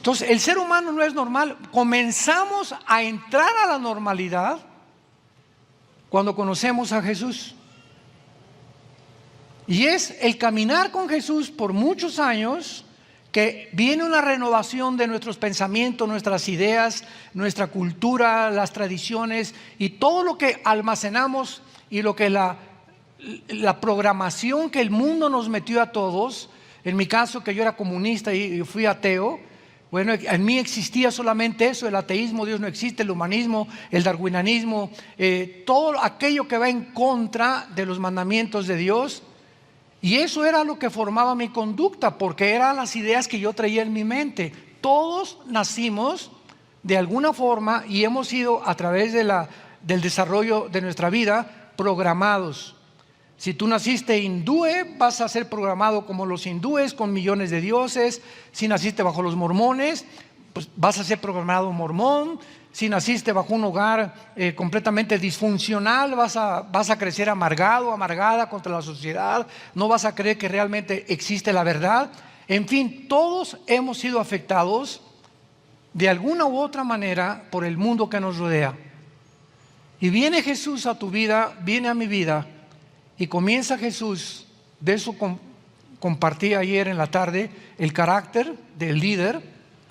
Entonces, el ser humano no es normal. Comenzamos a entrar a la normalidad cuando conocemos a Jesús. Y es el caminar con Jesús por muchos años que viene una renovación de nuestros pensamientos, nuestras ideas, nuestra cultura, las tradiciones y todo lo que almacenamos y lo que la programación que el mundo nos metió a todos. En mi caso, que yo era comunista y fui ateo, bueno, en mí existía solamente eso, el ateísmo, Dios no existe, el humanismo, el darwinianismo, todo aquello que va en contra de los mandamientos de Dios. Y eso era lo que formaba mi conducta, porque eran las ideas que yo traía en mi mente. Todos nacimos de alguna forma y hemos sido a través del desarrollo de nuestra vida programados. Si tú naciste hindú, vas a ser programado como los hindúes, con millones de dioses. Si naciste bajo los mormones, pues vas a ser programado mormón. Si naciste bajo un hogar completamente disfuncional, vas a crecer amargado, amargada contra la sociedad. No vas a creer que realmente existe la verdad. En fin, todos hemos sido afectados de alguna u otra manera por el mundo que nos rodea. Y viene Jesús a tu vida, viene a mi vida, y comienza Jesús, de eso compartí ayer en la tarde, el carácter del líder,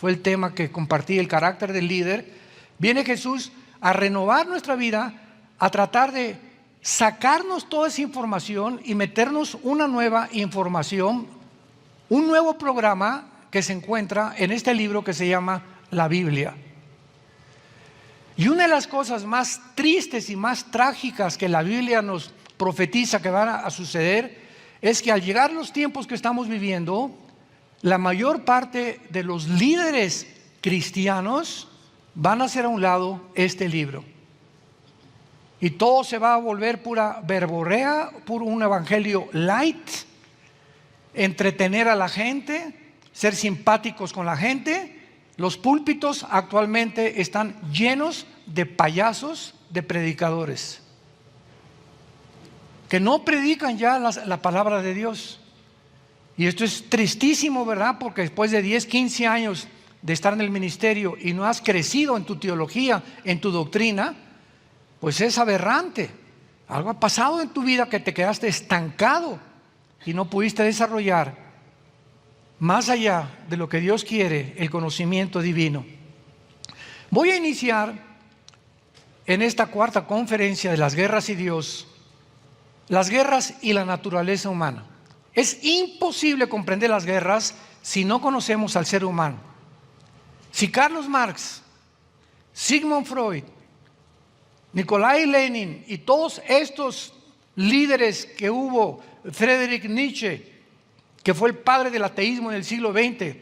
fue el tema que compartí, el carácter del líder. Viene Jesús a renovar nuestra vida, a tratar de sacarnos toda esa información y meternos una nueva información, un nuevo programa que se encuentra en este libro que se llama la Biblia. Y una de las cosas más tristes y más trágicas que la Biblia nos profetiza que van a suceder es que al llegar los tiempos que estamos viviendo, la mayor parte de los líderes cristianos van a hacer a un lado este libro. Y todo se va a volver pura verborrea, puro un evangelio light, entretener a la gente, ser simpáticos con la gente. Los púlpitos actualmente están llenos de payasos, de predicadores, que no predican ya la palabra de Dios. Y esto es tristísimo, ¿verdad? Porque después de 10, 15 años de estar en el ministerio y no has crecido en tu teología, en tu doctrina, pues es aberrante. Algo ha pasado en tu vida que te quedaste estancado y no pudiste desarrollar más allá de lo que Dios quiere, el conocimiento divino. Voy a iniciar en esta cuarta conferencia de las guerras y Dios, las guerras y la naturaleza humana. Es imposible comprender las guerras si no conocemos al ser humano. Si Carlos Marx, Sigmund Freud, Nikolai Lenin y todos estos líderes que hubo, Friedrich Nietzsche, que fue el padre del ateísmo en el siglo XX,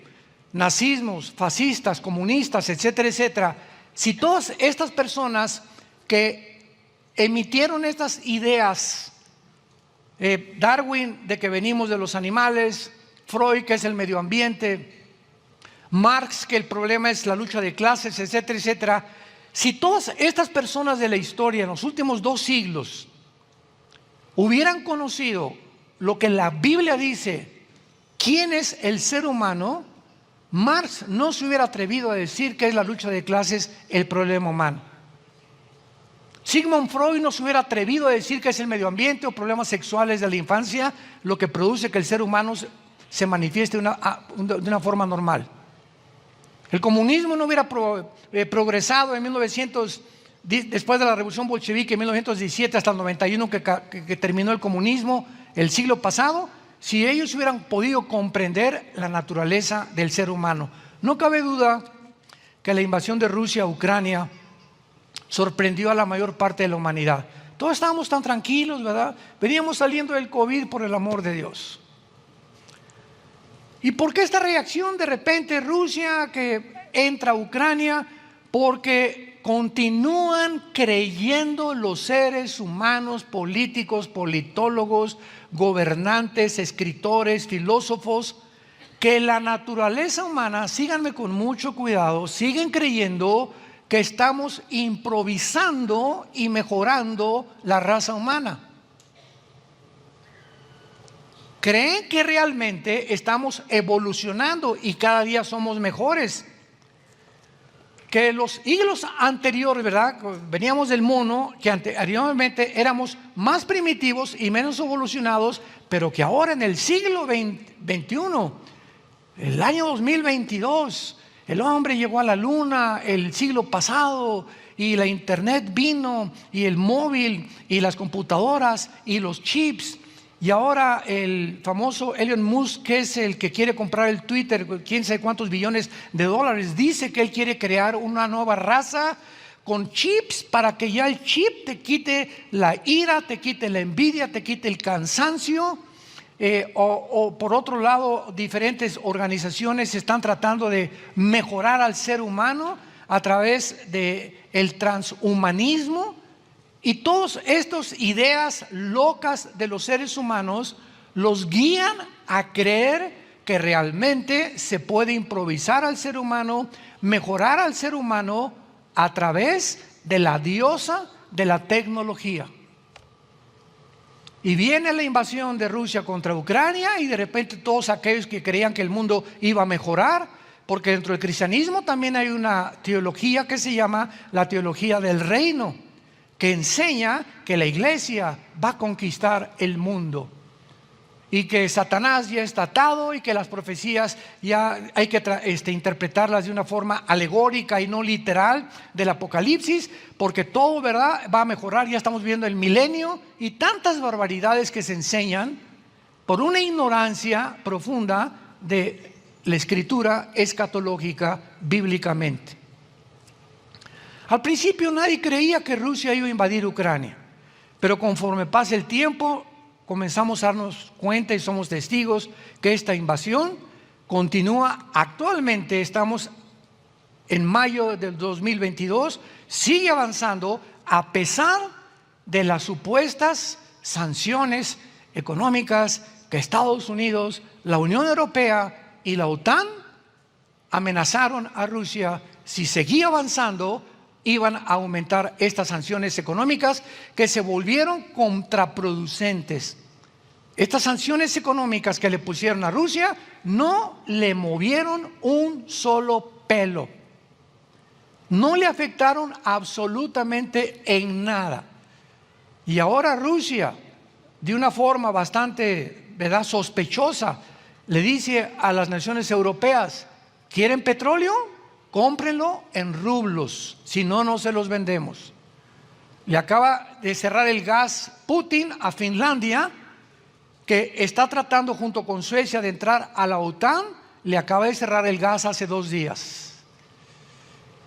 nazismos, fascistas, comunistas, etcétera, etcétera, si todas estas personas que emitieron estas ideas, Darwin, de que venimos de los animales, Freud, que es el medio ambiente, Marx, que el problema es la lucha de clases, etcétera, etcétera. Si todas estas personas de la historia en los últimos 2 siglos hubieran conocido lo que la Biblia dice, quién es el ser humano, Marx no se hubiera atrevido a decir que es la lucha de clases el problema humano. Sigmund Freud no se hubiera atrevido a decir que es el medio ambiente o problemas sexuales de la infancia lo que produce que el ser humano se manifieste de una forma normal. El comunismo no hubiera progresado en 1900, después de la revolución bolchevique en 1917 hasta el 91 que terminó el comunismo el siglo pasado, si ellos hubieran podido comprender la naturaleza del ser humano. No cabe duda que la invasión de Rusia a Ucrania sorprendió a la mayor parte de la humanidad. Todos estábamos tan tranquilos, ¿verdad? Veníamos saliendo del COVID, por el amor de Dios. ¿Y por qué esta reacción de repente Rusia que entra a Ucrania? Porque continúan creyendo los seres humanos, políticos, politólogos, gobernantes, escritores, filósofos, que la naturaleza humana, síganme con mucho cuidado, siguen creyendo que estamos improvisando y mejorando la raza humana. Creen que realmente estamos evolucionando y cada día somos mejores. que los siglos anteriores, ¿verdad? Veníamos del mono, que anteriormente éramos más primitivos y menos evolucionados, pero que ahora en el siglo XXI, el año 2022, el hombre llegó a la luna el siglo pasado, y la internet vino, y el móvil, y las computadoras, y los chips. Y ahora el famoso Elon Musk, que es el que quiere comprar el Twitter, quién sabe cuántos billones de dólares, dice que él quiere crear una nueva raza con chips para que ya el chip te quite la ira, te quite la envidia, te quite el cansancio. O por otro lado, diferentes organizaciones están tratando de mejorar al ser humano a través del transhumanismo. Y todas estas ideas locas de los seres humanos los guían a creer que realmente se puede improvisar al ser humano, mejorar al ser humano a través de la diosa de la tecnología. Y viene la invasión de Rusia contra Ucrania, y de repente todos aquellos que creían que el mundo iba a mejorar, porque dentro del cristianismo también hay una teología que se llama la teología del reino, que enseña que la iglesia va a conquistar el mundo y que Satanás ya está atado, y que las profecías ya hay que interpretarlas de una forma alegórica y no literal del Apocalipsis, porque todo, ¿verdad?, va a mejorar. Ya estamos viendo el milenio y tantas barbaridades que se enseñan por una ignorancia profunda de la escritura escatológica bíblicamente. Al principio nadie creía que Rusia iba a invadir Ucrania, pero conforme pasa el tiempo comenzamos a darnos cuenta y somos testigos que esta invasión continúa. Actualmente estamos en mayo del 2022, sigue avanzando a pesar de las supuestas sanciones económicas que Estados Unidos, la Unión Europea y la OTAN amenazaron a Rusia. Si seguía avanzando, iban a aumentar estas sanciones económicas que se volvieron contraproducentes. Estas sanciones económicas que le pusieron a Rusia no le movieron un solo pelo, no le afectaron absolutamente en nada. Y ahora Rusia, de una forma bastante, ¿verdad?, sospechosa, le dice a las naciones europeas: ¿quieren petróleo? Cómprenlo en rublos, si no, no se los vendemos. Le acaba de cerrar el gas Putin a Finlandia, que está tratando junto con Suecia de entrar a la OTAN. Le acaba de cerrar el gas hace 2 días.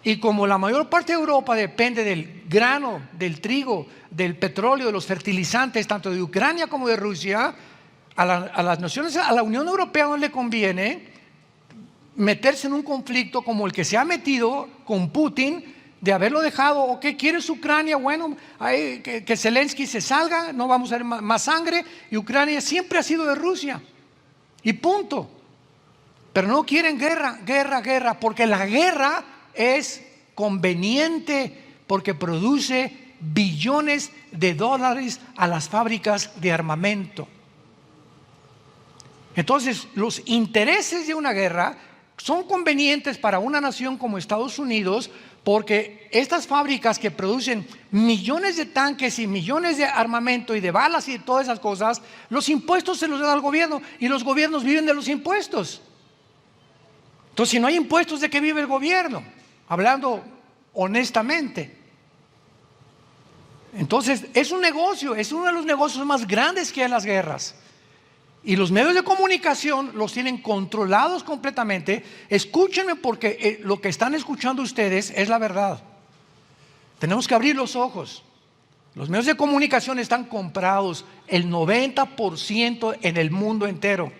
Y como la mayor parte de Europa depende del grano, del trigo, del petróleo, de los fertilizantes, tanto de Ucrania como de Rusia, a las naciones, a la Unión Europea no le conviene meterse en un conflicto como el que se ha metido con Putin, de haberlo dejado. ¿O qué quieres Ucrania? Bueno, que Zelensky se salga, no vamos a ver más sangre, y Ucrania siempre ha sido de Rusia, y punto. Pero no quieren guerra, porque la guerra es conveniente, porque produce billones de dólares a las fábricas de armamento. Entonces, los intereses de una guerra son convenientes para una nación como Estados Unidos, porque estas fábricas que producen millones de tanques y millones de armamento y de balas y de todas esas cosas, los impuestos se los da al gobierno, y los gobiernos viven de los impuestos. Entonces, si no hay impuestos, ¿de qué vive el gobierno? Hablando honestamente. Entonces, es un negocio, es uno de los negocios más grandes que hay en las guerras. Y los medios de comunicación los tienen controlados completamente. Escúchenme, porque lo que están escuchando ustedes es la verdad. Tenemos que abrir los ojos. Los medios de comunicación están comprados, el 90% en el mundo entero,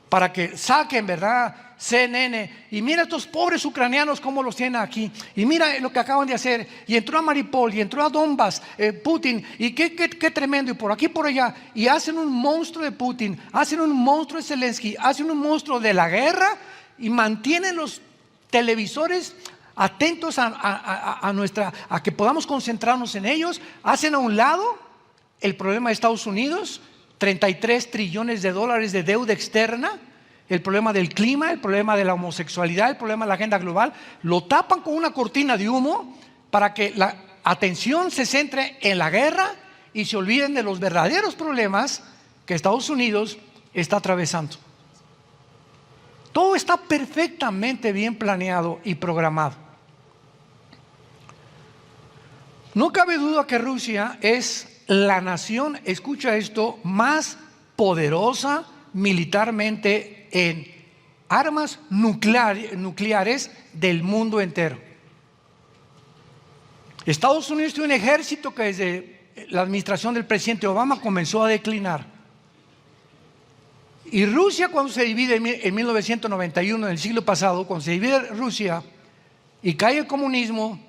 para que saquen, ¿verdad?, CNN, y mira estos pobres ucranianos cómo los tienen aquí, y mira lo que acaban de hacer, y entró a Mariupol, y entró a Donbass, Putin, y qué tremendo, y por aquí por allá, y hacen un monstruo de Putin, hacen un monstruo de Zelensky, hacen un monstruo de la guerra, y mantienen los televisores atentos a que podamos concentrarnos en ellos. Hacen a un lado el problema de Estados Unidos, 33 trillones de dólares de deuda externa, el problema del clima, el problema de la homosexualidad, el problema de la agenda global, lo tapan con una cortina de humo para que la atención se centre en la guerra y se olviden de los verdaderos problemas que Estados Unidos está atravesando. Todo está perfectamente bien planeado y programado. No cabe duda que Rusia es la nación, escucha esto, más poderosa militarmente en armas nucleares del mundo entero. Estados Unidos tiene un ejército que desde la administración del presidente Obama comenzó a declinar. Y Rusia, cuando se divide en 1991, en el siglo pasado, cuando se divide Rusia y cae el comunismo,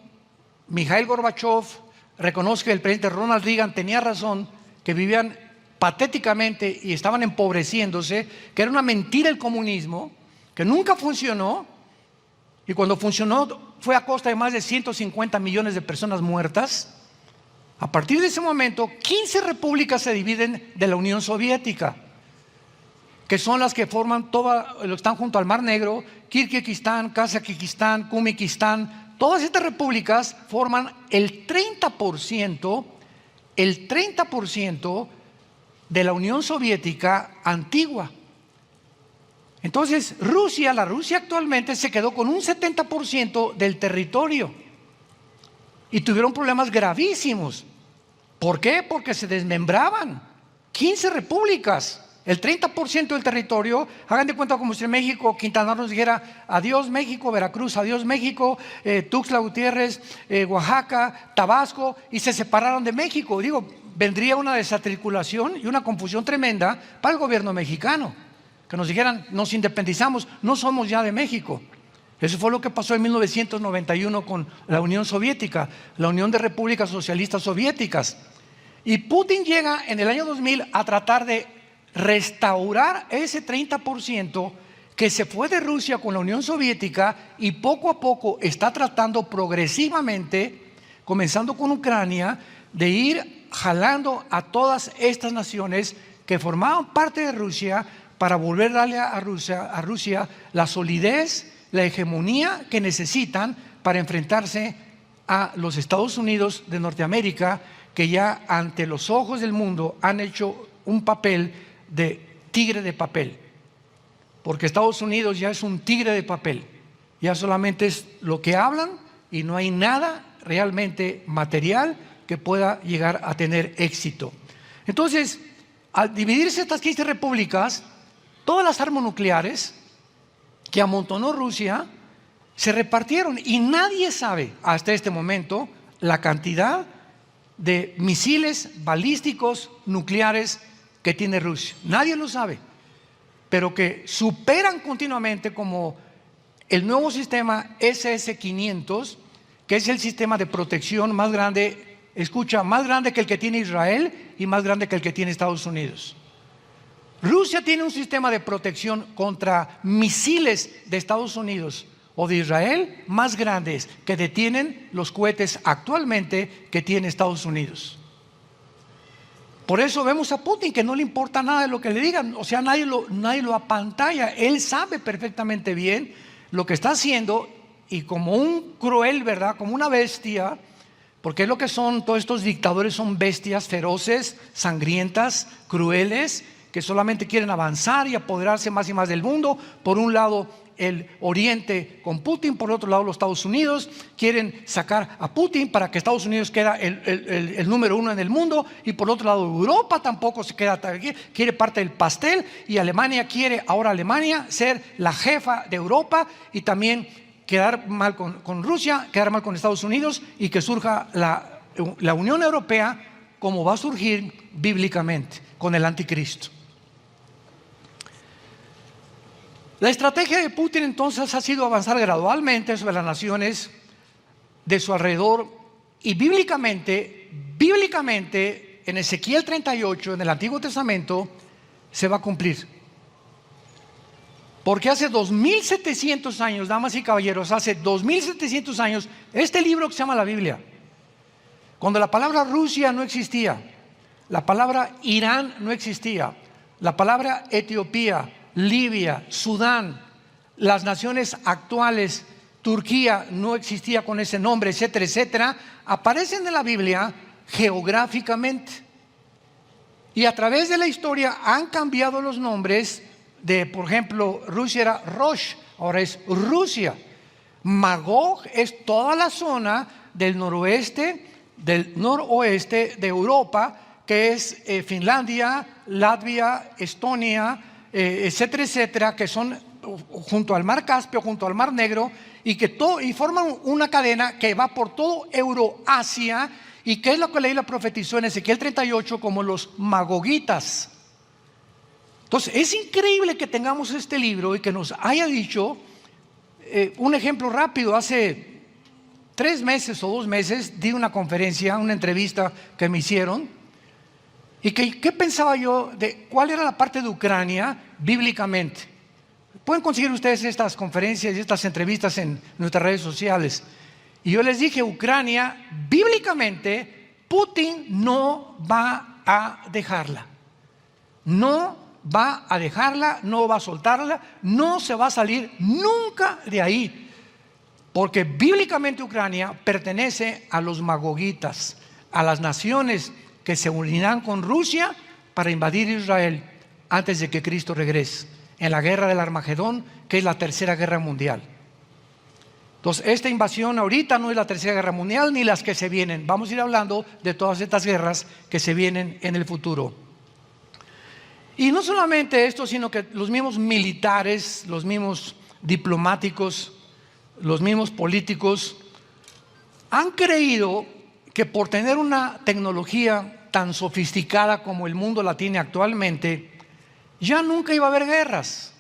Mikhail Gorbachev reconoce que el presidente Ronald Reagan tenía razón, que vivían patéticamente y estaban empobreciéndose, que era una mentira el comunismo, que nunca funcionó, y cuando funcionó fue a costa de más de 150 millones de personas muertas. A partir de ese momento, 15 repúblicas se dividen de la Unión Soviética, que son las que forman lo que están junto al Mar Negro: Kirguistán, Kazajistán, Kumikistán. Todas estas repúblicas forman el 30% de la Unión Soviética antigua. Entonces la Rusia actualmente se quedó con un 70% del territorio y tuvieron problemas gravísimos. ¿Por qué? Porque se desmembraban. 15 repúblicas, el 30% del territorio. Hagan de cuenta como si en México Quintana Roo nos dijera: adiós México, Veracruz, adiós México, Tuxtla Gutiérrez, Oaxaca, Tabasco, y se separaron de México. Vendría una desatriculación y una confusión tremenda para el gobierno mexicano, que nos dijeran: nos independizamos, no somos ya de México. Eso fue lo que pasó en 1991 con la Unión Soviética, la Unión de Repúblicas Socialistas Soviéticas. Y Putin llega en el año 2000 a tratar de restaurar ese 30% que se fue de Rusia con la Unión Soviética, y poco a poco está tratando progresivamente, comenzando con Ucrania, de ir jalando a todas estas naciones que formaban parte de Rusia para volver a darle a Rusia la solidez, la hegemonía que necesitan para enfrentarse a los Estados Unidos de Norteamérica, que ya ante los ojos del mundo han hecho un papel de tigre de papel, porque Estados Unidos ya es un tigre de papel, ya solamente es lo que hablan y no hay nada realmente material que pueda llegar a tener éxito. Entonces, al dividirse estas 15 repúblicas, todas las armas nucleares que amontonó Rusia se repartieron, y nadie sabe hasta este momento la cantidad de misiles balísticos nucleares que tiene Rusia. Nadie lo sabe, pero que superan continuamente, como el nuevo sistema SS-500, que es el sistema de protección más grande, escucha, más grande que el que tiene Israel y más grande que el que tiene Estados Unidos. Rusia tiene un sistema de protección contra misiles de Estados Unidos o de Israel más grandes que detienen los cohetes actualmente que tiene Estados Unidos. Por eso vemos a Putin, que no le importa nada de lo que le digan, o sea, nadie lo apantalla. Él sabe perfectamente bien lo que está haciendo, y como un cruel, ¿verdad?, como una bestia, porque es lo que son todos estos dictadores, son bestias feroces, sangrientas, crueles, que solamente quieren avanzar y apoderarse más y más del mundo. Por un lado el Oriente con Putin, por otro lado los Estados Unidos quieren sacar a Putin para que Estados Unidos quede el número uno en el mundo, y por otro lado Europa tampoco se queda, quiere parte del pastel, y Alemania quiere ahora ser la jefa de Europa, y también quedar mal con Rusia, quedar mal con Estados Unidos, y que surja la Unión Europea, como va a surgir bíblicamente con el anticristo. La estrategia de Putin entonces ha sido avanzar gradualmente sobre las naciones de su alrededor, y bíblicamente en Ezequiel 38, en el Antiguo Testamento, se va a cumplir. Porque hace 2700 años, damas y caballeros, hace 2700 años, este libro que se llama la Biblia, cuando la palabra Rusia no existía, la palabra Irán no existía, la palabra Etiopía, Libia, Sudán, las naciones actuales, Turquía no existía con ese nombre, etcétera, etcétera, aparecen en la Biblia geográficamente. Y a través de la historia han cambiado los nombres de, por ejemplo, Rusia era Rosh, ahora es Rusia. Magog es toda la zona del noroeste, del noroeste de Europa, que es Finlandia, Latvia, Estonia, etcétera, etcétera, que son junto al mar Caspio, junto al mar Negro, y forman una cadena que va por todo Euroasia, y que es lo que la Biblia profetizó en Ezequiel 38 como los magogitas. Entonces es increíble que tengamos este libro y que nos haya dicho, un ejemplo rápido, hace 3 meses o 2 meses di una conferencia, una entrevista que me hicieron, y ¿qué pensaba yo de cuál era la parte de Ucrania bíblicamente? Pueden conseguir ustedes estas conferencias y estas entrevistas en nuestras redes sociales. Y yo les dije, Ucrania, bíblicamente, Putin no va a dejarla. No va a dejarla, no va a soltarla, no se va a salir nunca de ahí. Porque bíblicamente Ucrania pertenece a los magogitas, a las naciones que se unirán con Rusia para invadir Israel antes de que Cristo regrese, en la guerra del Armagedón, que es la tercera guerra mundial. Entonces, esta invasión ahorita no es la tercera guerra mundial ni las que se vienen. Vamos a ir hablando de todas estas guerras que se vienen en el futuro. Y no solamente esto, sino que los mismos militares, los mismos diplomáticos, los mismos políticos han creído que por tener una tecnología tan sofisticada como el mundo la tiene actualmente, ya nunca iba a haber guerras.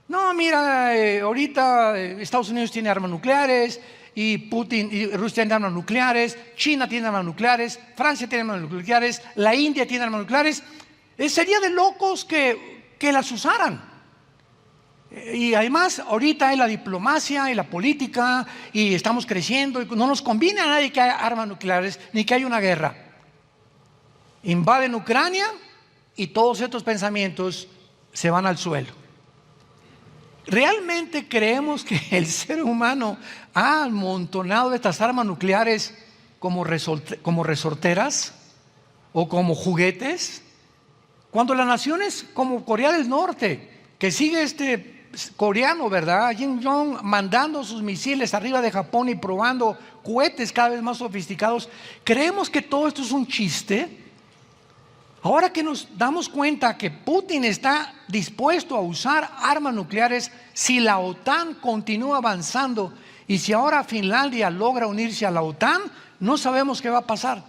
No, mira, ahorita Estados Unidos tiene armas nucleares, y Putin y Rusia tiene armas nucleares, China tiene armas nucleares, Francia tiene armas nucleares, la India tiene armas nucleares. Sería de locos que las usaran. Y además ahorita hay la diplomacia y la política y estamos creciendo y no nos conviene a nadie que haya armas nucleares ni que haya una guerra. Invaden Ucrania y todos estos pensamientos se van al suelo. ¿Realmente creemos que el ser humano ha amontonado estas armas nucleares como resorteras o como juguetes? Cuando las naciones como Corea del Norte, que sigue este coreano, ¿verdad? Kim Jong mandando sus misiles arriba de Japón y probando cohetes cada vez más sofisticados, ¿creemos que todo esto es un chiste? Ahora que nos damos cuenta que Putin está dispuesto a usar armas nucleares, si la OTAN continúa avanzando y si ahora Finlandia logra unirse a la OTAN, no sabemos qué va a pasar.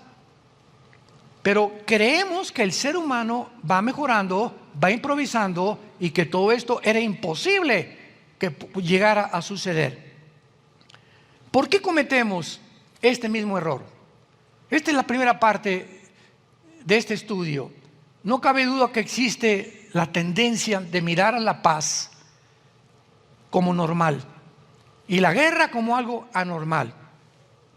Pero creemos que el ser humano va mejorando, va improvisando y que todo esto era imposible que llegara a suceder. ¿Por qué cometemos este mismo error? Esta es la primera parte de este estudio. No cabe duda que existe la tendencia de mirar a la paz como normal y la guerra como algo anormal.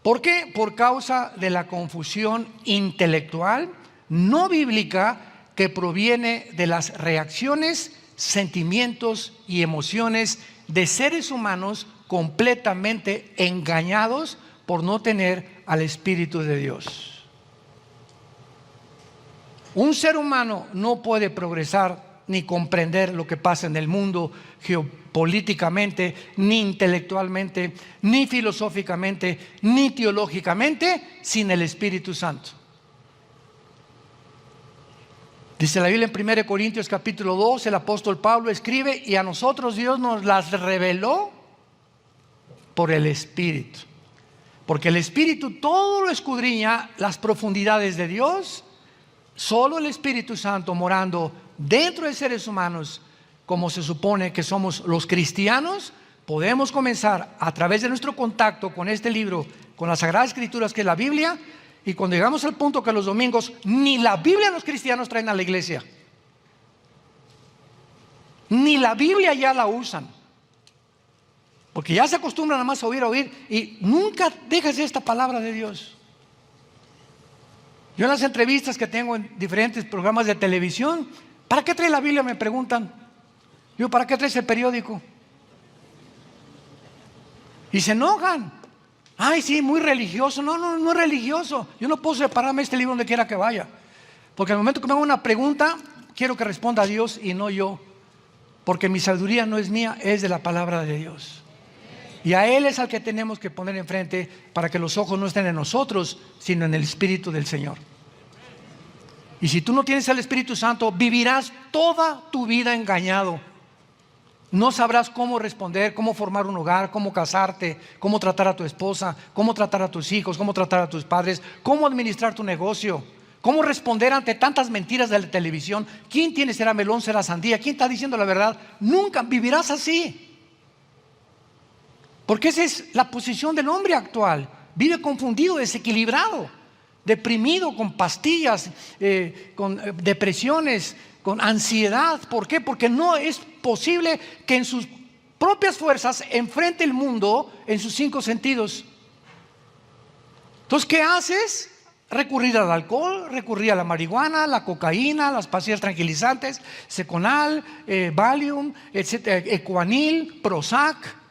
¿Por qué? Por causa de la confusión intelectual no bíblica que proviene de las reacciones, sentimientos y emociones de seres humanos completamente engañados por no tener al Espíritu de Dios. Un ser humano no puede progresar ni comprender lo que pasa en el mundo geopolíticamente, ni intelectualmente, ni filosóficamente, ni teológicamente, sin el Espíritu Santo. Dice la Biblia en 1 Corintios capítulo 2, el apóstol Pablo escribe: y a nosotros Dios nos las reveló por el Espíritu. Porque el Espíritu todo lo escudriña, las profundidades de Dios. Solo el Espíritu Santo morando dentro de seres humanos, como se supone que somos los cristianos, podemos comenzar a través de nuestro contacto con este libro, con las Sagradas Escrituras que es la Biblia, y cuando llegamos al punto que los domingos ni la Biblia los cristianos traen a la iglesia, ni la Biblia ya la usan, porque ya se acostumbran nada más a oír y nunca dejas esta palabra de Dios. Yo en las entrevistas que tengo en diferentes programas de televisión, ¿para qué trae la Biblia?, me preguntan. Digo, ¿para qué traes el periódico? Y se enojan. Ay, sí, muy religioso. No, no, no es religioso. Yo no puedo separarme de este libro donde quiera que vaya. Porque al momento que me hago una pregunta, quiero que responda a Dios y no yo. Porque mi sabiduría no es mía, es de la palabra de Dios. Y a Él es al que tenemos que poner enfrente para que los ojos no estén en nosotros, sino en el Espíritu del Señor. Y si tú no tienes el Espíritu Santo, vivirás toda tu vida engañado. No sabrás cómo responder, cómo formar un hogar, cómo casarte, cómo tratar a tu esposa, cómo tratar a tus hijos, cómo tratar a tus padres, cómo administrar tu negocio, cómo responder ante tantas mentiras de la televisión. ¿Quién tiene será melón, será sandía? ¿Quién está diciendo la verdad? Nunca vivirás así. Porque esa es la posición del hombre actual. Vive confundido, desequilibrado, deprimido, con pastillas, con depresiones, con ansiedad. ¿Por qué? Porque no es posible que en sus propias fuerzas enfrente el mundo en sus 5 sentidos. Entonces, ¿qué haces? Recurrir al alcohol, recurrir a la marihuana, la cocaína, las pastillas tranquilizantes, Seconal, Valium, etcétera, Ecuanil, Prozac.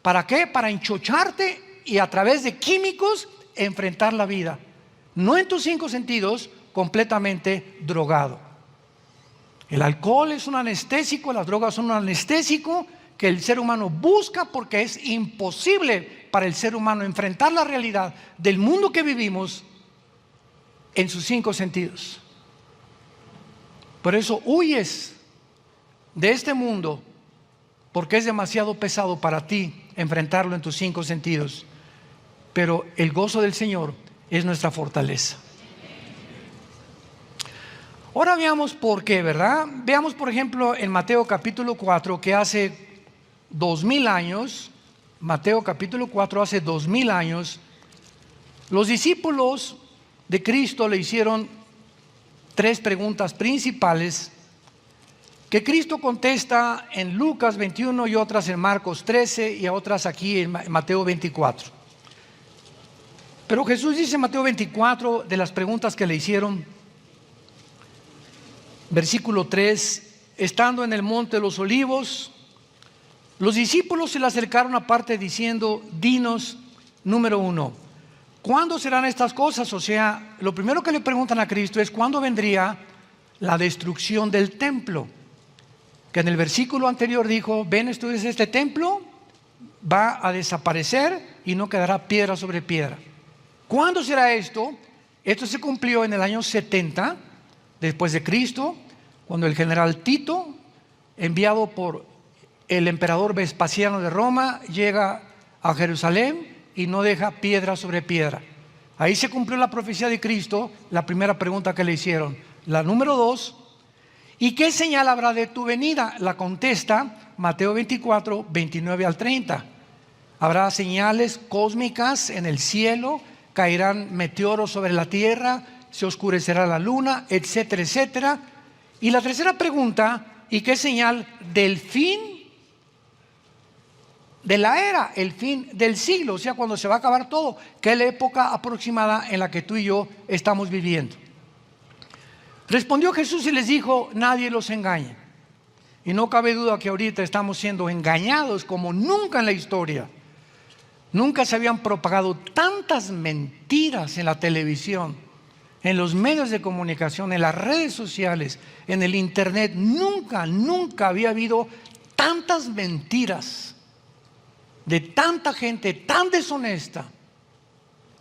¿Para qué? Para enchocharte y a través de químicos enfrentar la vida. No en tus 5 sentidos, completamente drogado. El alcohol es un anestésico, las drogas son un anestésico que el ser humano busca porque es imposible para el ser humano enfrentar la realidad del mundo que vivimos en sus 5 sentidos. Por eso huyes de este mundo porque es demasiado pesado para ti enfrentarlo en tus 5 sentidos. Pero el gozo del Señor es nuestra fortaleza. Ahora veamos por qué, ¿verdad? Veamos, por ejemplo, en Mateo capítulo 4, que hace 2000 años, Mateo capítulo 4, hace 2000 años, los discípulos de Cristo le hicieron 3 preguntas principales que Cristo contesta en Lucas 21 y otras en Marcos 13 y a otras aquí en Mateo 24. Pero Jesús dice en Mateo 24 de las preguntas que le hicieron, versículo 3, estando en el monte de los olivos, los discípulos se le acercaron aparte diciendo, dinos, número 1, ¿cuándo serán estas cosas? O sea, lo primero que le preguntan a Cristo es, ¿cuándo vendría la destrucción del templo? Que en el versículo anterior dijo, ven, estudies este templo, va a desaparecer y no quedará piedra sobre piedra. ¿Cuándo será esto? Esto se cumplió en el año 70 después de Cristo, cuando el general Tito, enviado por el emperador Vespasiano de Roma, llega a Jerusalén y no deja piedra sobre piedra. Ahí se cumplió la profecía de Cristo, la primera pregunta que le hicieron. La número 2, ¿y qué señal habrá de tu venida? La contesta Mateo 24, 29 al 30. Habrá señales cósmicas en el cielo, caerán meteoros sobre la tierra, se oscurecerá la luna, etcétera, etcétera. Y la tercera pregunta, ¿y qué señal del fin de la era, el fin del siglo? O sea, cuando se va a acabar todo, ¿qué es la época aproximada en la que tú y yo estamos viviendo? Respondió Jesús y les dijo, nadie los engañe. Y no cabe duda que ahorita estamos siendo engañados como nunca en la historia. Nunca se habían propagado tantas mentiras en la televisión, en los medios de comunicación, en las redes sociales, en el internet. Nunca había habido tantas mentiras de tanta gente tan deshonesta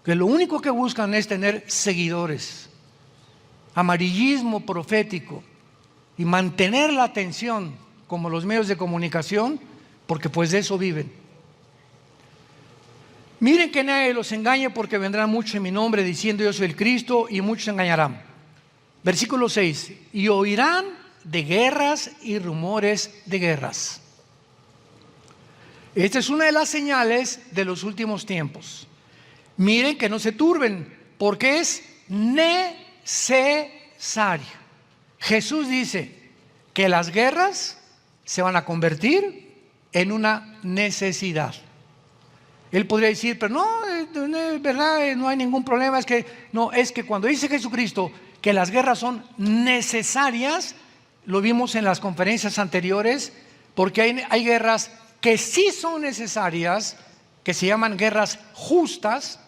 que lo único que buscan es tener seguidores, amarillismo profético y mantener la atención como los medios de comunicación, porque pues de eso viven. Miren que nadie los engañe, porque vendrán muchos en mi nombre diciendo yo soy el Cristo, y muchos se engañarán. Versículo 6, y oirán de guerras y rumores de guerras. Esta es una de las señales de los últimos tiempos. Miren que no se turben, porque es necesario. Jesús dice que las guerras se van a convertir en una necesidad. Él podría decir, pero no, es verdad, no hay ningún problema. Es que cuando dice Jesucristo que las guerras son necesarias, lo vimos en las conferencias anteriores, porque hay guerras que sí son necesarias, que se llaman guerras justas,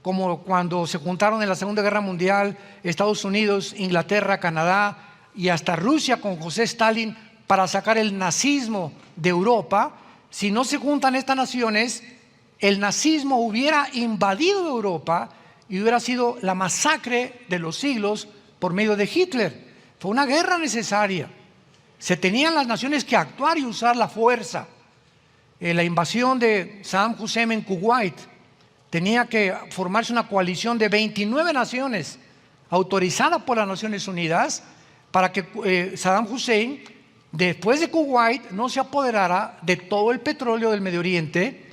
como cuando se juntaron en la Segunda Guerra Mundial Estados Unidos, Inglaterra, Canadá y hasta Rusia con José Stalin para sacar el nazismo de Europa. Si no se juntan estas naciones, el nazismo hubiera invadido Europa y hubiera sido la masacre de los siglos por medio de Hitler. Fue una guerra necesaria. Se tenían las naciones que actuar y usar la fuerza. La invasión de Saddam Hussein en Kuwait, tenía que formarse una coalición de 29 naciones autorizada por las Naciones Unidas para que Saddam Hussein, después de Kuwait, no se apoderara de todo el petróleo del Medio Oriente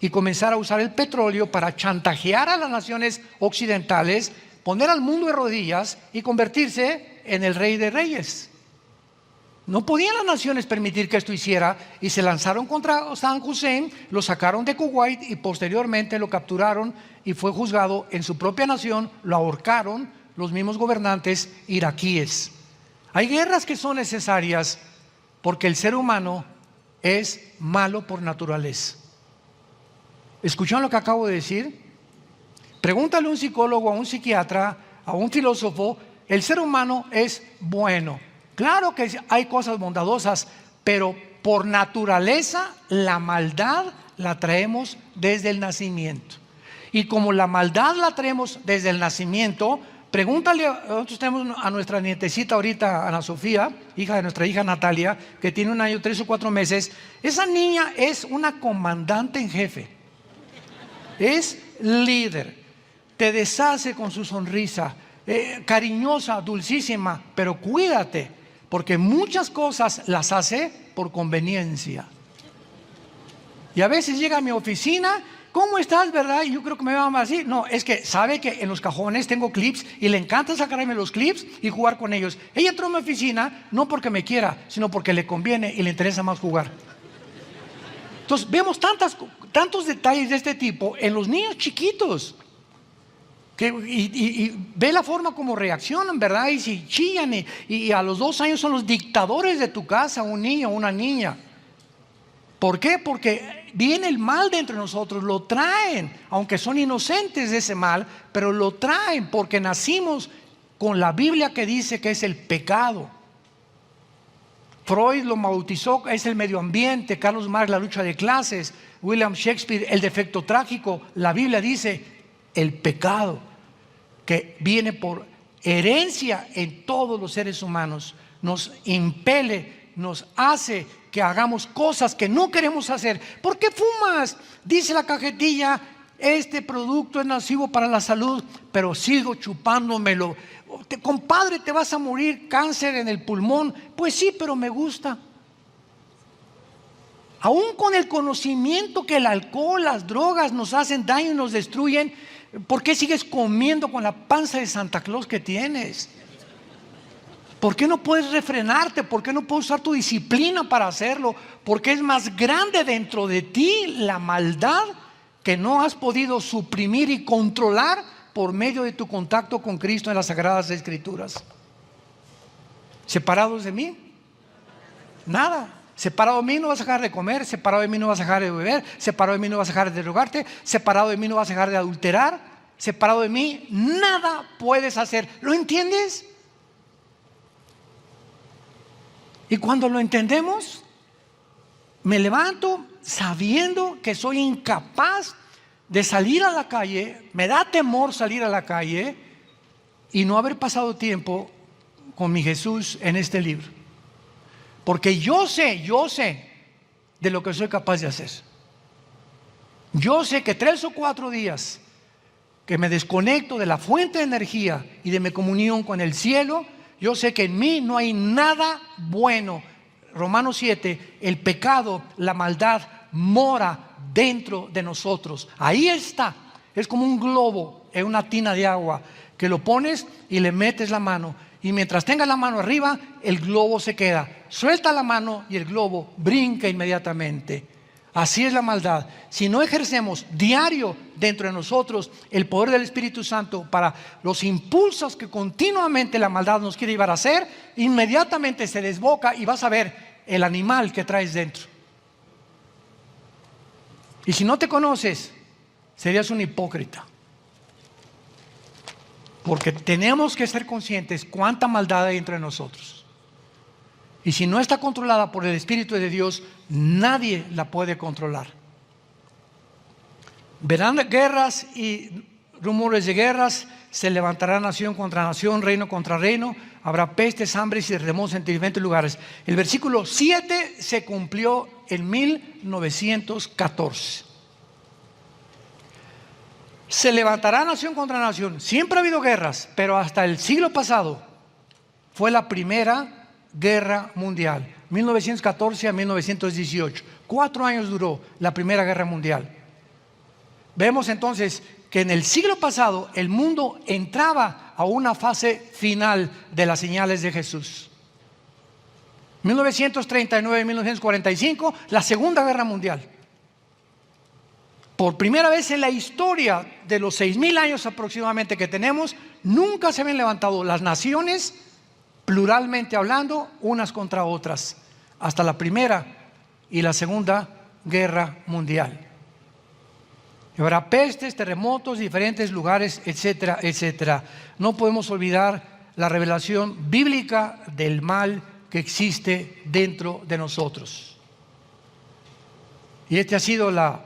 y comenzara a usar el petróleo para chantajear a las naciones occidentales, poner al mundo de rodillas y convertirse en el rey de reyes. No podían las naciones permitir que esto hiciera y se lanzaron contra Saddam Hussein, lo sacaron de Kuwait y posteriormente lo capturaron y fue juzgado en su propia nación, lo ahorcaron los mismos gobernantes iraquíes. Hay guerras que son necesarias porque el ser humano es malo por naturaleza. ¿Escucharon lo que acabo de decir? Pregúntale a un psicólogo, a un psiquiatra, a un filósofo, el ser humano es bueno. Claro que hay cosas bondadosas, pero por naturaleza la maldad la traemos desde el nacimiento. Y como la maldad la traemos desde el nacimiento, pregúntale, nosotros tenemos a nuestra nietecita ahorita, Ana Sofía, hija de nuestra hija Natalia, que tiene 1 año, 3 o 4 meses. Esa niña es una comandante en jefe, es líder, te deshace con su sonrisa, cariñosa, dulcísima, pero cuídate. Porque muchas cosas las hace por conveniencia. Y a veces llega a mi oficina, ¿cómo estás, verdad? Y yo creo que me va a así. No, es que sabe que en los cajones tengo clips y le encanta sacarme los clips y jugar con ellos. Ella entró a mi oficina no porque me quiera, sino porque le conviene y le interesa más jugar. Entonces vemos tantos detalles de este tipo en los niños chiquitos. Y ve la forma como reaccionan, ¿verdad? Y si chillan y a los 2 años son los dictadores de tu casa, un niño o una niña. ¿Por qué? Porque viene el mal dentro de nosotros, lo traen, aunque son inocentes de ese mal, pero lo traen porque nacimos con la Biblia que dice que es el pecado. Freud lo bautizó, es el medio ambiente, Carlos Marx la lucha de clases, William Shakespeare el defecto trágico. La Biblia dice el pecado, que viene por herencia en todos los seres humanos, nos impele, nos hace que hagamos cosas que no queremos hacer. ¿Por qué fumas? Dice la cajetilla, este producto es nocivo para la salud, pero sigo chupándomelo. Compadre, te vas a morir, cáncer en el pulmón. Pues sí, pero me gusta. Aún con el conocimiento que el alcohol, las drogas nos hacen daño y nos destruyen, ¿por qué sigues comiendo con la panza de Santa Claus que tienes? ¿Por qué no puedes refrenarte? ¿Por qué no puedes usar tu disciplina para hacerlo? Porque es más grande dentro de ti la maldad que no has podido suprimir y controlar por medio de tu contacto con Cristo en las Sagradas Escrituras. ¿Separados de mí? Nada. Separado de mí no vas a dejar de comer, separado de mí no vas a dejar de beber, separado de mí no vas a dejar de drogarte, separado de mí no vas a dejar de adulterar, separado de mí nada puedes hacer. ¿Lo entiendes? Y cuando lo entendemos, me levanto sabiendo que soy incapaz de salir a la calle, me da temor salir a la calle y no haber pasado tiempo con mi Jesús en este libro. Porque yo sé de lo que soy capaz de hacer. Yo sé que 3 o 4 días que me desconecto de la fuente de energía y de mi comunión con el cielo, yo sé que en mí no hay nada bueno. Romanos 7, el pecado, la maldad mora dentro de nosotros. Ahí está. Es como un globo en una tina de agua que lo pones y le metes la mano. Y mientras tengas la mano arriba, el globo se queda. Suelta la mano y el globo brinca inmediatamente. Así es la maldad. Si no ejercemos diario dentro de nosotros el poder del Espíritu Santo para los impulsos que continuamente la maldad nos quiere llevar a hacer, inmediatamente se desboca y vas a ver el animal que traes dentro. Y si no te conoces, serías un hipócrita. Porque tenemos que ser conscientes cuánta maldad hay entre nosotros. Y si no está controlada por el Espíritu de Dios, nadie la puede controlar. Verán guerras y rumores de guerras, se levantará nación contra nación, reino contra reino, habrá pestes, hambres y terremotos en diferentes lugares. El versículo 7 se cumplió en 1914. Se levantará nación contra nación. Siempre ha habido guerras, pero hasta el siglo pasado fue la primera guerra mundial, 1914 a 1918. 4 años duró la primera guerra mundial. Vemos entonces que en el siglo pasado el mundo entraba a una fase final de las señales de Jesús. 1939 y 1945, la Segunda Guerra Mundial. Por primera vez en la historia de los 6,000 años aproximadamente que tenemos, nunca se habían levantado las naciones, pluralmente hablando, unas contra otras, hasta la Primera y la Segunda Guerra Mundial. Y habrá pestes, terremotos, diferentes lugares, etcétera, etcétera. No podemos olvidar la revelación bíblica del mal que existe dentro de nosotros. Y esta ha sido la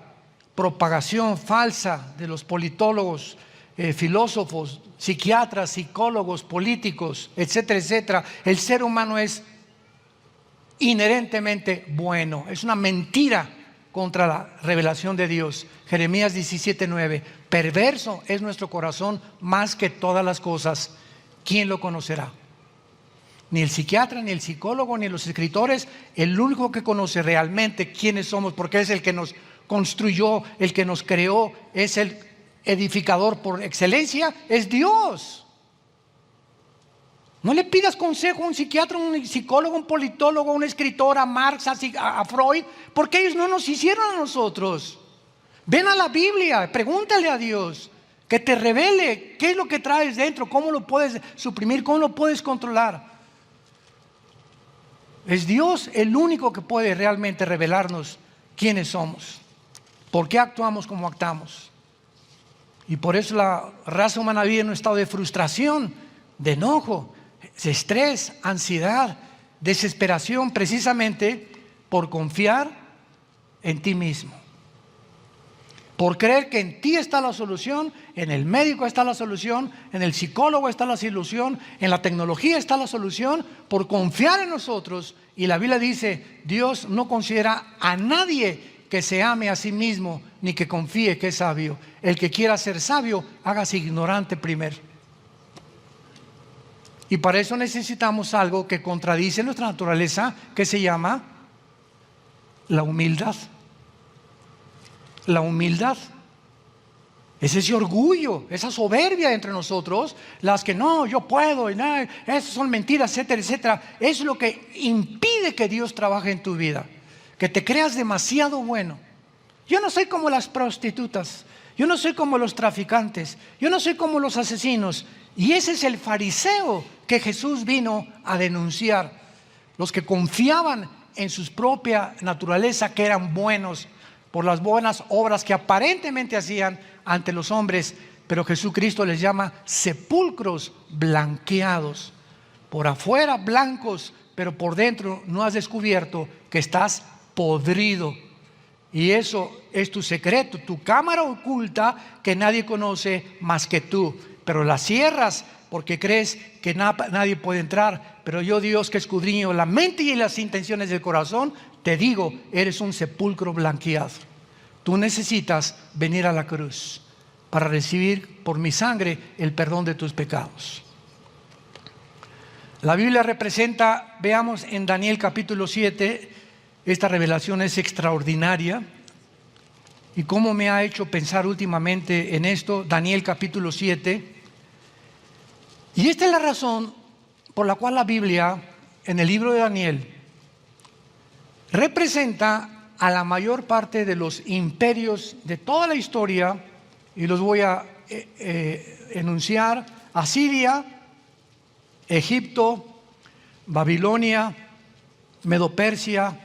propagación falsa de los politólogos, filósofos, psiquiatras, psicólogos, políticos, etcétera, etcétera. El ser humano es inherentemente bueno. Es una mentira contra la revelación de Dios. Jeremías 17:9. Perverso es nuestro corazón más que todas las cosas. ¿Quién lo conocerá? Ni el psiquiatra, ni el psicólogo, ni los escritores. El único que conoce realmente quiénes somos, porque es el que nos construyó, el que nos creó, es el edificador por excelencia, es Dios. No le pidas consejo a un psiquiatra, a un psicólogo, a un politólogo, a un escritor, a Marx, a Freud, porque ellos no nos hicieron a nosotros. Ven a la Biblia, pregúntale a Dios que te revele qué es lo que traes dentro, cómo lo puedes suprimir, cómo lo puedes controlar. Es Dios el único que puede realmente revelarnos quiénes somos, por qué actuamos como actuamos. Y por eso la raza humana vive en un estado de frustración, de enojo, de estrés, ansiedad, desesperación, precisamente por confiar en ti mismo. Por creer que en ti está la solución, en el médico está la solución, en el psicólogo está la solución, en la tecnología está la solución, por confiar en nosotros. Y la Biblia dice, Dios no considera a nadie que se ame a sí mismo, ni que confíe que es sabio. El que quiera ser sabio, hágase ignorante primero. Y para eso necesitamos algo que contradice nuestra naturaleza, que se llama la humildad. La humildad es ese orgullo, esa soberbia entre nosotros, las que no, yo puedo, y no, esas son mentiras, etcétera, etcétera. Es lo que impide que Dios trabaje en tu vida, que te creas demasiado bueno. Yo no soy como las prostitutas, yo no soy como los traficantes, yo no soy como los asesinos. Y ese es el fariseo que Jesús vino a denunciar. Los que confiaban en su propia naturaleza, que eran buenos por las buenas obras que aparentemente hacían ante los hombres, pero Jesucristo les llama sepulcros blanqueados. Por afuera blancos, pero por dentro no has descubierto que estás podrido. Y eso es tu secreto, tu cámara oculta que nadie conoce más que tú. Pero la cierras porque crees que nadie puede entrar. Pero yo, Dios, que escudriño la mente y las intenciones del corazón, te digo, eres un sepulcro blanqueado. Tú necesitas venir a la cruz para recibir por mi sangre el perdón de tus pecados. La Biblia representa, veamos en Daniel capítulo 7, esta revelación es extraordinaria. ¿Y cómo me ha hecho pensar últimamente en esto? Daniel capítulo 7. Y esta es la razón por la cual la Biblia, en el libro de Daniel, representa a la mayor parte de los imperios de toda la historia, y los voy a enunciar: Asiria, Egipto, Babilonia, Medo-Persia,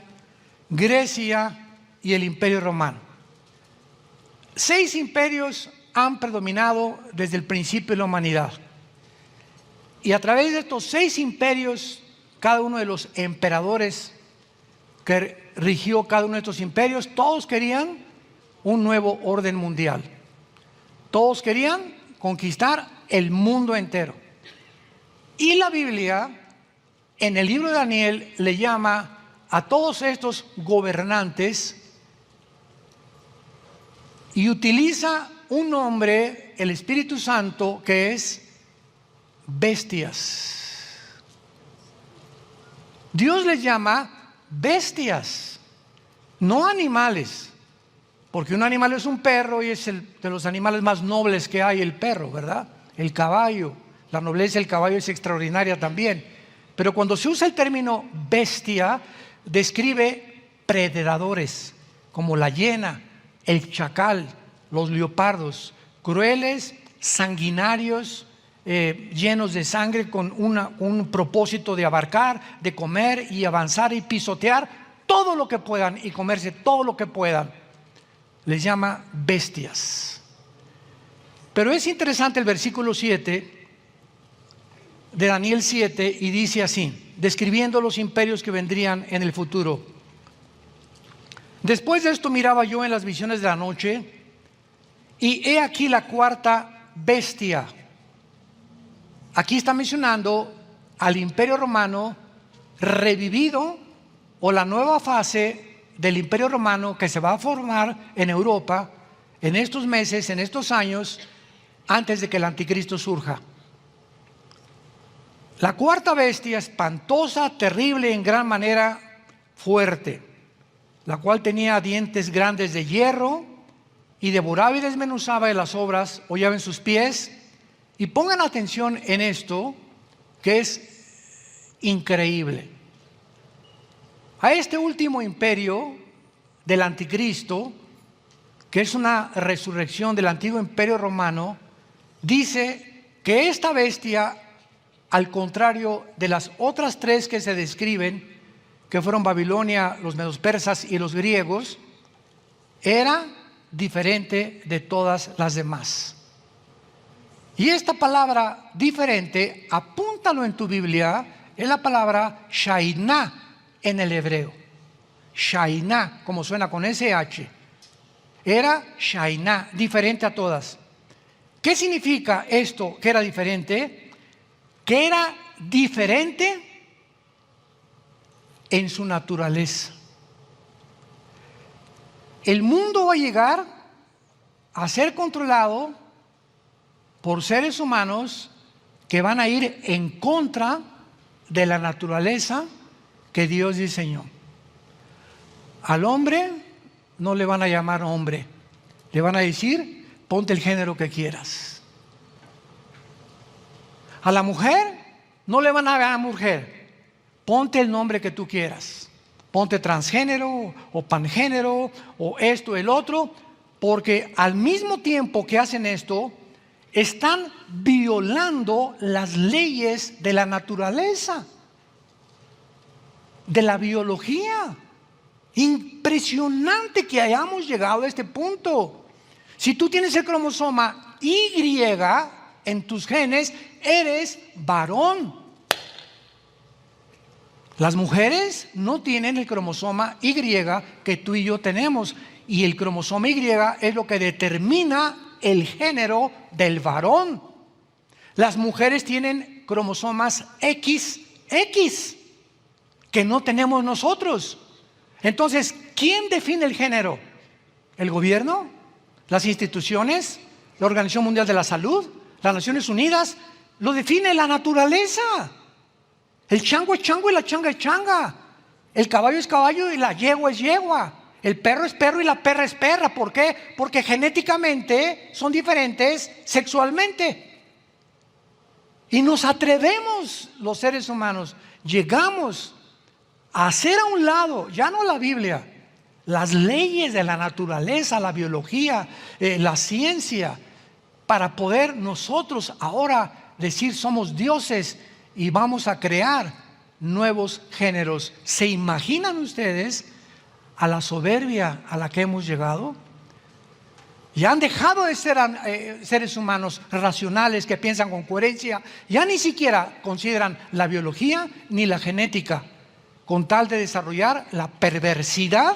Grecia y el Imperio Romano. 6 imperios han predominado desde el principio de la humanidad. Y a través de estos 6 imperios, cada uno de los emperadores que rigió cada uno de estos imperios, todos querían un nuevo orden mundial. Todos querían conquistar el mundo entero. Y la Biblia, en el libro de Daniel, le llama a todos estos gobernantes y utiliza un nombre, el Espíritu Santo, que es bestias. Dios les llama bestias, no animales, porque un animal es un perro y es de los animales más nobles que hay, el perro, ¿verdad? El caballo, la nobleza del caballo es extraordinaria también. Pero cuando se usa el término bestia, describe predadores, como la hiena, el chacal, los leopardos, crueles, sanguinarios, llenos de sangre, con un propósito de abarcar, de comer y avanzar y pisotear todo lo que puedan y comerse todo lo que puedan. Les llama bestias. Pero es interesante el versículo 7 de Daniel 7 y dice así, describiendo los imperios que vendrían en el futuro. Después de esto miraba yo en las visiones de la noche y he aquí la cuarta bestia. Aquí está mencionando al Imperio Romano revivido, o la nueva fase del Imperio Romano que se va a formar en Europa en estos meses, en estos años, antes de que el anticristo surja. La cuarta bestia, espantosa, terrible, en gran manera fuerte, la cual tenía dientes grandes de hierro y devoraba y desmenuzaba de las obras, hollaba en sus pies. Y pongan atención en esto, que es increíble. A este último imperio del anticristo, que es una resurrección del antiguo imperio romano, dice que esta bestia, al contrario de las otras 3 que se describen, que fueron Babilonia, los medos persas y los griegos, era diferente de todas las demás. Y esta palabra diferente, apúntalo en tu Biblia, es la palabra Shainá en el hebreo. Shainá, como suena con SH. Era Shainá, diferente a todas. ¿Qué significa esto que era diferente? Que era diferente en su naturaleza. El mundo va a llegar a ser controlado por seres humanos que van a ir en contra de la naturaleza que Dios diseñó. Al hombre no le van a llamar hombre, le van a decir, ponte el género que quieras. A la mujer no le van a llamar mujer, ponte el nombre que tú quieras, ponte transgénero o pangénero o esto, el otro, porque al mismo tiempo que hacen esto, están violando las leyes de la naturaleza, de la biología. Impresionante que hayamos llegado a este punto. Si tú tienes el cromosoma Y en tus genes, eres varón. Las mujeres no tienen el cromosoma Y que tú y yo tenemos, y el cromosoma Y es lo que determina el género del varón. Las mujeres tienen cromosomas XX que no tenemos nosotros. Entonces, ¿quién define el género? ¿El gobierno? ¿Las instituciones? ¿La Organización Mundial de la Salud? ¿Las Naciones Unidas? Lo define la naturaleza. El chango es chango y la changa es changa. El caballo es caballo y la yegua es yegua. El perro es perro y la perra es perra. ¿Por qué? Porque genéticamente son diferentes sexualmente. Y nos atrevemos, los seres humanos, llegamos a hacer a un lado, ya no la Biblia, las leyes de la naturaleza, la biología, la ciencia, para poder nosotros ahora decir somos dioses y vamos a crear nuevos géneros. ¿Se imaginan ustedes a la soberbia a la que hemos llegado? Ya han dejado de ser seres humanos racionales que piensan con coherencia. Ya ni siquiera consideran la biología ni la genética, con tal de desarrollar la perversidad